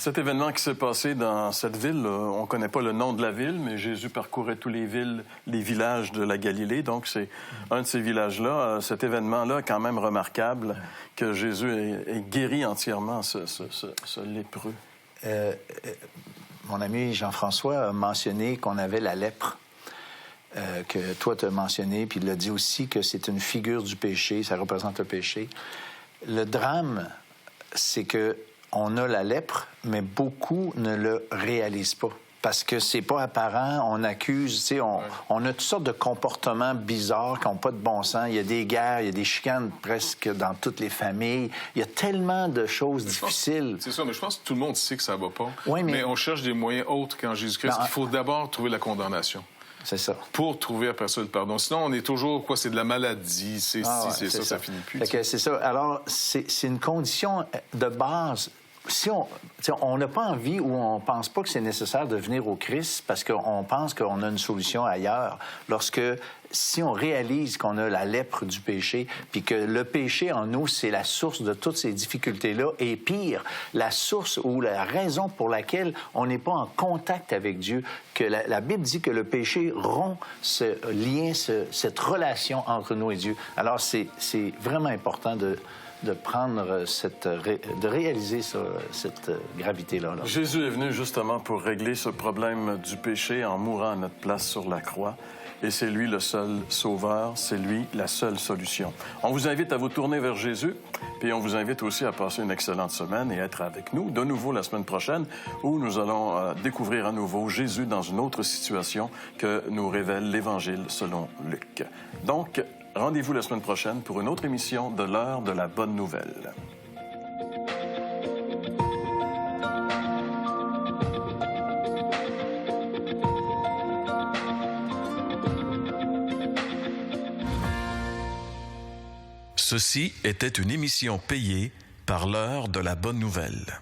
Cet événement qui s'est passé dans cette ville, on ne connaît pas le nom de la ville, mais Jésus parcourait tous les villages de la Galilée. Donc, c'est un de ces villages-là. Cet événement-là est quand même remarquable, que Jésus ait guéri entièrement ce lépreux. Mon ami Jean-François a mentionné qu'on avait la lèpre. Que toi, tu as mentionné, puis il a dit aussi que c'est une figure du péché, ça représente le péché. Le drame, c'est que on a la lèpre, mais beaucoup ne le réalisent pas. Parce que c'est pas apparent, on accuse, tu sais, on a toutes sortes de comportements bizarres qui n'ont pas de bon sens. Il y a des guerres, il y a des chicanes presque dans toutes les familles. Il y a tellement de choses difficiles. C'est ça, mais je pense que tout le monde sait que ça va pas. Oui, mais on cherche des moyens autres qu'en Jésus-Christ. Il faut d'abord trouver la condamnation. C'est ça. Pour trouver après ça le pardon. Sinon, on est toujours, c'est de la maladie, c'est ça finit plus. C'est ça. Alors, c'est une condition de base. Si on n'a pas envie ou on ne pense pas que c'est nécessaire de venir au Christ parce qu'on pense qu'on a une solution ailleurs, si on réalise qu'on a la lèpre du péché, puis que le péché en nous, c'est la source de toutes ces difficultés-là, et pire, la source ou la raison pour laquelle on n'est pas en contact avec Dieu, que la Bible dit que le péché rompt ce lien, cette relation entre nous et Dieu. Alors, c'est vraiment important de prendre de réaliser cette gravité-là. Jésus est venu justement pour régler ce problème du péché en mourant à notre place sur la croix. Et c'est lui le seul sauveur, c'est lui la seule solution. On vous invite à vous tourner vers Jésus, puis on vous invite aussi à passer une excellente semaine et être avec nous de nouveau la semaine prochaine où nous allons découvrir à nouveau Jésus dans une autre situation que nous révèle l'Évangile selon Luc. Donc, rendez-vous la semaine prochaine pour une autre émission de l'heure de la bonne nouvelle. Ceci était une émission payée par l'heure de la bonne nouvelle.